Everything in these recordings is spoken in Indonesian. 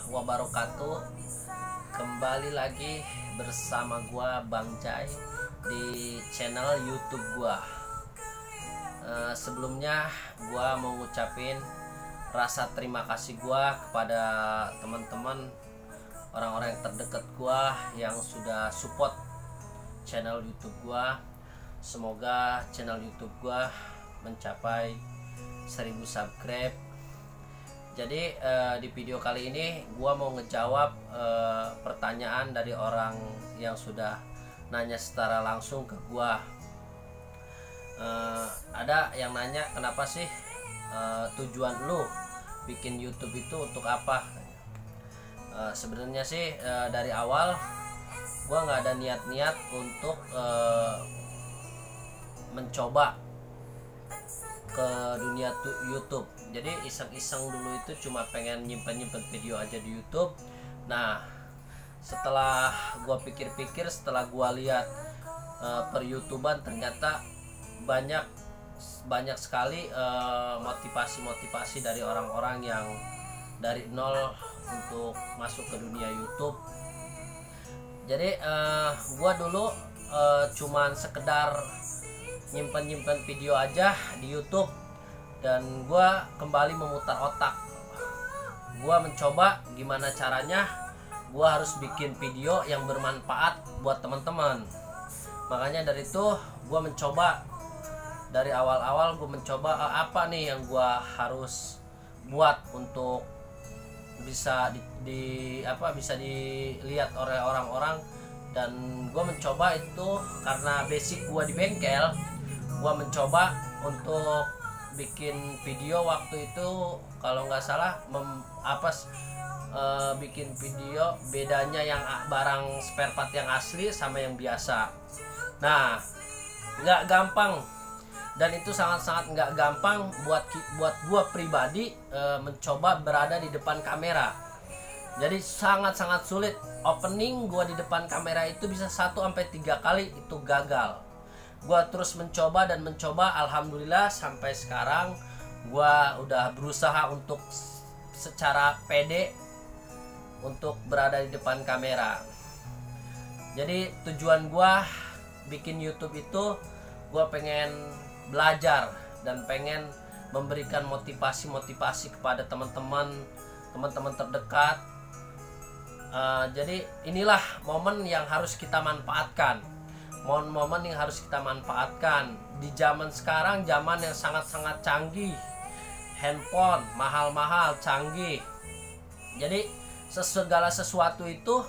wabarakatuh. Kembali lagi bersama gua Bang Jai di channel YouTube gua. Sebelumnya gua mau ngucapin rasa terima kasih gua kepada teman-teman, orang-orang yang terdekat gua yang sudah support channel YouTube gua. Semoga channel YouTube gua mencapai 1000 subscribe. Jadi di video kali ini gua mau ngejawab pertanyaan dari orang yang sudah nanya secara langsung ke gua. Ada yang nanya, kenapa sih tujuan lu bikin YouTube itu untuk apa? Sebenarnya sih dari awal gua nggak ada niat-niat untuk mencoba ke dunia YouTube. Jadi iseng-iseng dulu itu cuma pengen nyimpen video aja di YouTube. Nah, setelah gua pikir-pikir, setelah gua lihat per YouTubean, ternyata banyak sekali motivasi dari orang-orang yang dari nol untuk masuk ke dunia YouTube. Jadi gua dulu cuman sekedar nyimpen video aja di YouTube, dan gue kembali memutar otak. Gue mencoba gimana caranya gue harus bikin video yang bermanfaat buat teman-teman. Makanya dari itu gue mencoba, dari awal-awal gue mencoba apa nih yang gue harus buat untuk bisa bisa dilihat oleh orang-orang. Dan gue mencoba itu karena basic gue di bengkel. Gue mencoba untuk bikin video waktu itu, kalau nggak salah bikin video bedanya yang barang spare part yang asli sama yang biasa. Nah, nggak gampang, dan itu sangat-sangat nggak gampang buat gue pribadi mencoba berada di depan kamera. Jadi sangat-sangat sulit. Opening gue di depan kamera itu bisa 1-3 kali itu gagal. Gua terus mencoba dan mencoba, alhamdulillah sampai sekarang gua udah berusaha untuk secara pede untuk berada di depan kamera. Jadi tujuan gua bikin YouTube itu, gua pengen belajar dan pengen memberikan motivasi kepada teman-teman terdekat. Jadi inilah momen yang harus kita manfaatkan. Momen yang harus kita manfaatkan di zaman sekarang, zaman yang sangat-sangat canggih, handphone mahal-mahal, canggih. Jadi segala sesuatu itu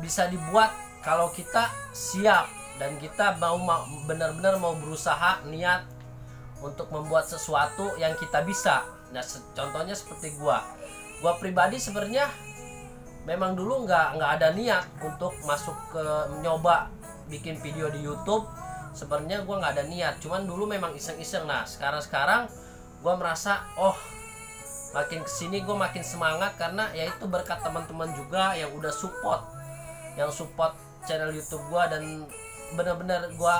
bisa dibuat kalau kita siap dan kita benar-benar mau berusaha, niat untuk membuat sesuatu yang kita bisa. Nah, contohnya seperti gua pribadi sebenarnya memang dulu nggak ada niat untuk masuk ke nyoba bikin video di YouTube. Sebenarnya gue nggak ada niat, cuman dulu memang iseng-iseng. Nah, sekarang gue merasa makin kesini gue makin semangat, karena yaitu berkat teman-teman juga yang udah support channel YouTube gue. Dan benar-benar gue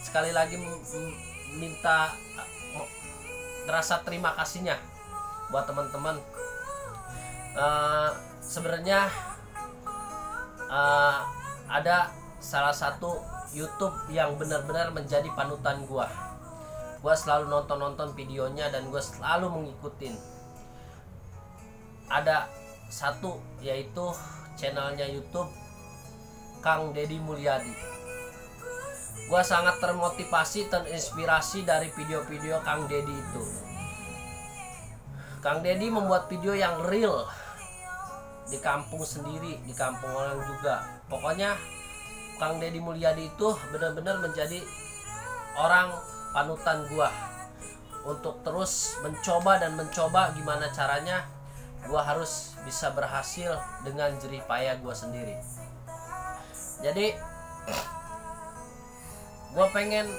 sekali lagi minta rasa terima kasihnya buat teman-teman. Sebenarnya ada salah satu YouTube yang benar-benar menjadi panutan gua selalu nonton videonya dan gua selalu mengikutin. Ada satu, yaitu channelnya YouTube Kang Deddy Mulyadi. Gua sangat termotivasi, terinspirasi dari video-video Kang Deddy itu. Kang Deddy membuat video yang real di kampung sendiri, di kampung orang juga. Pokoknya Kang Deddy Mulyadi itu benar-benar menjadi orang panutan gua untuk terus mencoba gimana caranya gua harus bisa berhasil dengan jerih payah gua sendiri. Jadi gua pengen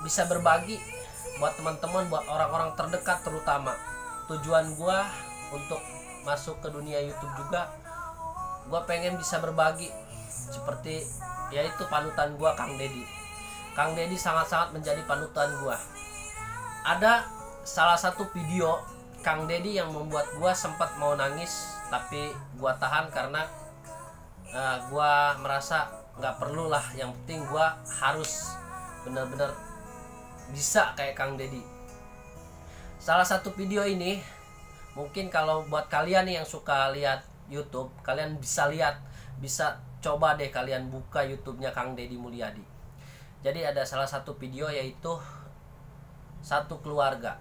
bisa berbagi buat teman-teman, buat orang-orang terdekat terutama. Tujuan gua untuk masuk ke dunia YouTube juga, gue pengen bisa berbagi seperti yaitu panutan gue, Kang Deddy. Kang Deddy sangat-sangat menjadi panutan gue. Ada salah satu video Kang Deddy yang membuat gua sempat mau nangis, tapi gua tahan karena gua merasa nggak perlu lah, yang penting gua harus benar-benar bisa kayak Kang Deddy. Salah satu video ini mungkin kalau buat kalian nih yang suka lihat YouTube, kalian bisa lihat, bisa coba deh kalian buka YouTube-nya Kang Deddy Mulyadi. Jadi ada salah satu video yaitu satu keluarga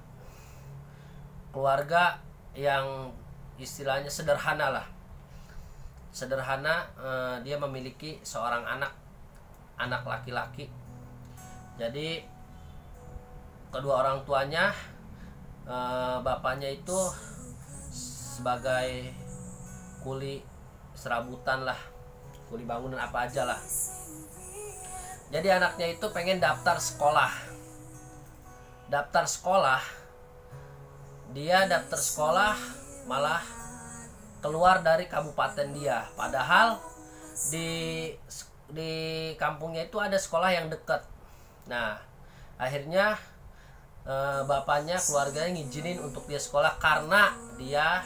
yang istilahnya sederhana lah. Sederhana, dia memiliki seorang anak laki-laki. Jadi kedua orang tuanya, bapaknya itu sebagai kuli serabutan lah, kuli bangunan apa aja lah. Jadi anaknya itu pengen daftar sekolah. Dia daftar sekolah malah keluar dari kabupaten dia. Padahal di kampungnya itu ada sekolah yang dekat. Nah, akhirnya bapaknya, keluarganya ngizinin untuk dia sekolah karena dia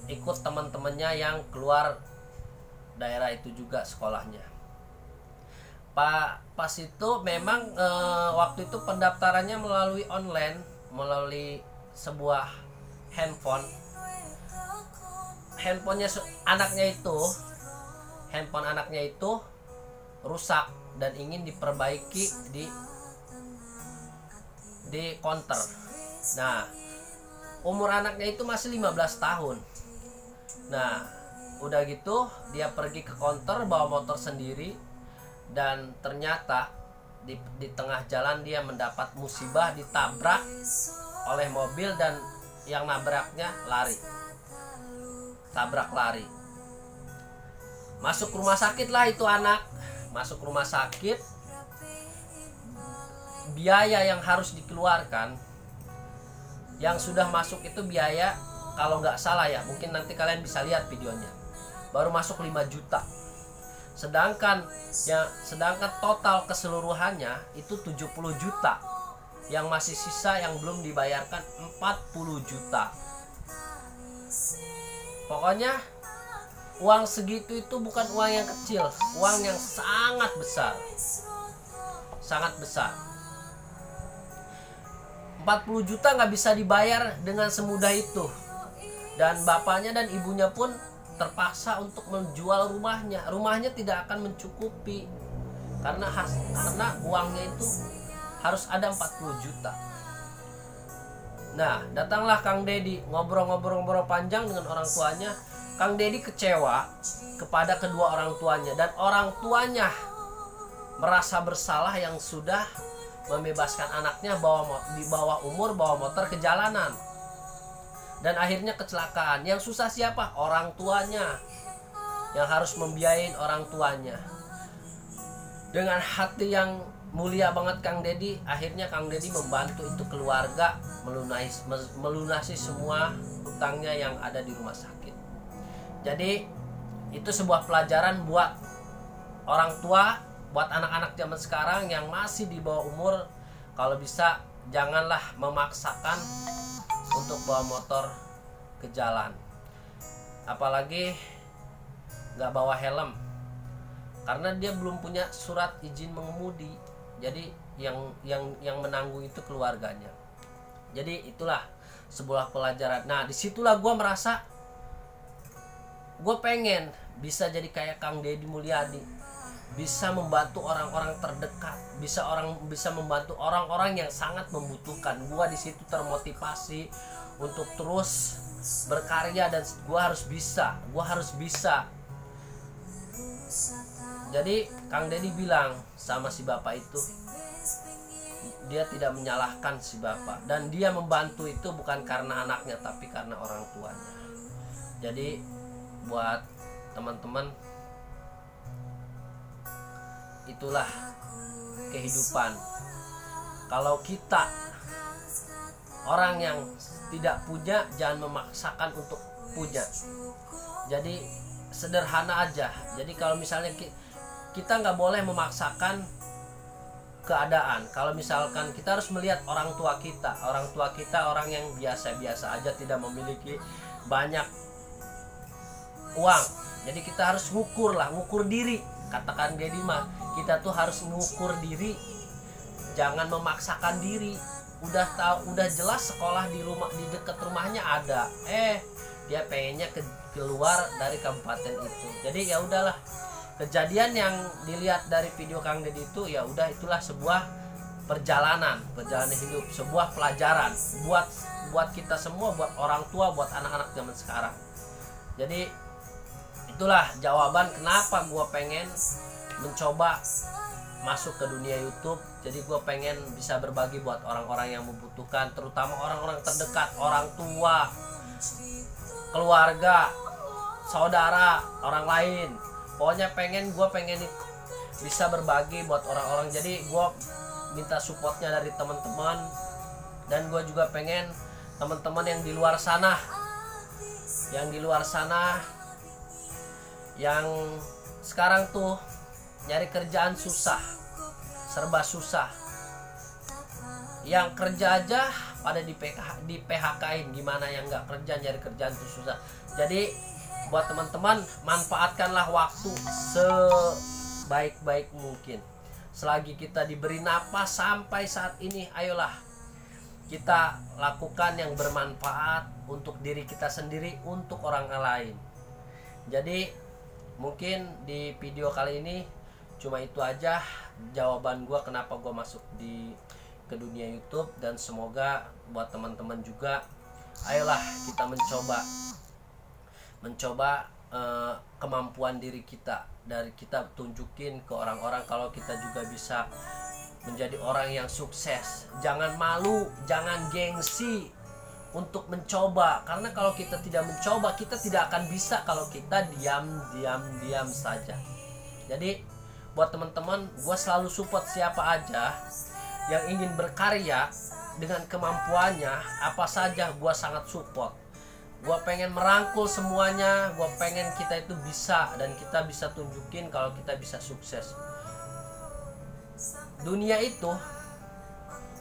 ikut teman-temannya yang keluar daerah itu juga sekolahnya. Pas itu memang waktu itu pendaftarannya melalui online, melalui sebuah handphone anaknya itu rusak dan ingin diperbaiki di counter. Nah, umur anaknya itu masih 15 tahun. Nah, udah gitu dia pergi ke counter bawa motor sendiri, dan ternyata di tengah jalan dia mendapat musibah, ditabrak oleh mobil dan yang nabraknya tabrak lari. Masuk rumah sakit lah itu anak. Masuk rumah sakit, biaya yang harus dikeluarkan, yang sudah masuk itu biaya, kalau nggak salah ya, mungkin nanti kalian bisa lihat videonya, baru masuk 5 juta. Sedangkan total keseluruhannya itu 70 juta. Yang masih sisa yang belum dibayarkan 40 juta. Pokoknya uang segitu itu bukan uang yang kecil, uang yang sangat besar. Sangat besar. 40 juta nggak bisa dibayar dengan semudah itu. Dan bapaknya dan ibunya pun terpaksa untuk menjual rumahnya. Rumahnya tidak akan mencukupi karena uangnya itu harus ada 40 juta. Nah, datanglah Kang Deddy, ngobrol-ngobrol panjang dengan orang tuanya. Kang Deddy kecewa kepada kedua orang tuanya, dan orang tuanya merasa bersalah yang sudah membebaskan anaknya di bawah umur bawa motor ke jalanan. Dan akhirnya kecelakaan. Yang susah siapa? Orang tuanya, yang harus membiayain orang tuanya. Dengan hati yang mulia banget Kang Deddy, akhirnya Kang Deddy membantu itu keluarga melunasi semua hutangnya yang ada di rumah sakit. Jadi itu sebuah pelajaran buat orang tua, buat anak-anak zaman sekarang yang masih di bawah umur. Kalau bisa janganlah memaksakan untuk bawa motor ke jalan, apalagi nggak bawa helm, karena dia belum punya surat izin mengemudi. Jadi yang menanggung itu keluarganya. Jadi itulah sebuah pelajaran. Nah, disitulah gue merasa gue pengen bisa jadi kayak Kang Deddy Mulyadi, bisa membantu orang-orang terdekat, bisa membantu orang-orang yang sangat membutuhkan. Gue di situ termotivasi untuk terus berkarya, dan gue harus bisa. Jadi Kang Deddy bilang sama si bapak itu, dia tidak menyalahkan si bapak, dan dia membantu itu bukan karena anaknya tapi karena orang tuanya. Jadi buat teman-teman, itulah kehidupan. Kalau kita orang yang tidak punya, jangan memaksakan untuk punya. Jadi sederhana aja. Jadi kalau misalnya kita nggak boleh memaksakan keadaan. Kalau misalkan kita harus melihat orang tua kita orang yang biasa-biasa aja, tidak memiliki banyak uang. Jadi kita harus ngukur diri. Katakan Dedi mah, kita tuh harus ngukur diri, jangan memaksakan diri. Udah jelas sekolah di dekat rumahnya ada, dia pengennya keluar dari kabupaten itu. Jadi ya udahlah, kejadian yang dilihat dari video Kang Dedi itu ya udah, itulah sebuah perjalanan hidup, sebuah pelajaran buat kita semua, buat orang tua, buat anak-anak zaman sekarang. Jadi itulah jawaban kenapa gue pengen mencoba masuk ke dunia YouTube. Jadi gue pengen bisa berbagi buat orang-orang yang membutuhkan, terutama orang-orang terdekat, orang tua, keluarga, saudara, orang lain. Pokoknya gue pengen bisa berbagi buat orang-orang. Jadi gue minta supportnya dari teman-teman, dan gue juga pengen teman-teman yang di luar sana yang sekarang tuh nyari kerjaan susah, serba susah. Yang kerja aja pada di PHK-in, gimana yang nggak kerja, nyari kerjaan tuh susah. Jadi buat teman-teman, manfaatkanlah waktu sebaik-baik mungkin. Selagi kita diberi napas sampai saat ini, ayolah kita lakukan yang bermanfaat untuk diri kita sendiri, untuk orang lain. Jadi mungkin di video kali ini cuma itu aja jawaban gue kenapa gue masuk ke dunia YouTube. Dan semoga buat teman-teman juga, ayolah kita mencoba kemampuan diri kita, dari kita tunjukin ke orang-orang kalau kita juga bisa menjadi orang yang sukses. Jangan malu, jangan gengsi untuk mencoba, karena kalau kita tidak mencoba, kita tidak akan bisa kalau kita diam saja. Jadi buat teman-teman, gue selalu support siapa aja yang ingin berkarya dengan kemampuannya apa saja, gue sangat support. Gue pengen merangkul semuanya, gue pengen kita itu bisa, dan kita bisa tunjukin kalau kita bisa sukses. Dunia itu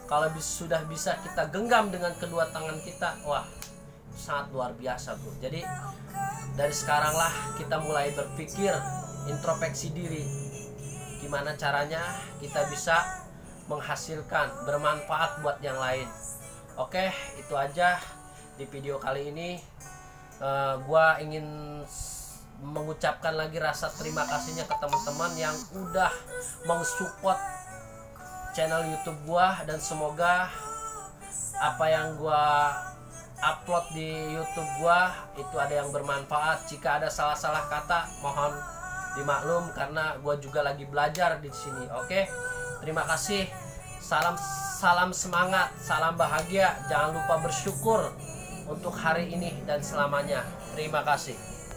kalau sudah bisa kita genggam dengan kedua tangan kita, wah sangat luar biasa bro. Jadi dari sekaranglah kita mulai berpikir, introspeksi diri, gimana caranya kita bisa menghasilkan, bermanfaat buat yang lain. Oke, itu aja di video kali ini. Gua ingin mengucapkan lagi rasa terima kasihnya ke teman-teman yang udah mensupport channel YouTube gua, dan semoga apa yang gua upload di YouTube gua itu ada yang bermanfaat. Jika ada salah-salah kata, mohon dimaklum karena gua juga lagi belajar di sini. Oke, terima kasih. Salam semangat, salam bahagia. Jangan lupa bersyukur untuk hari ini dan selamanya. Terima kasih.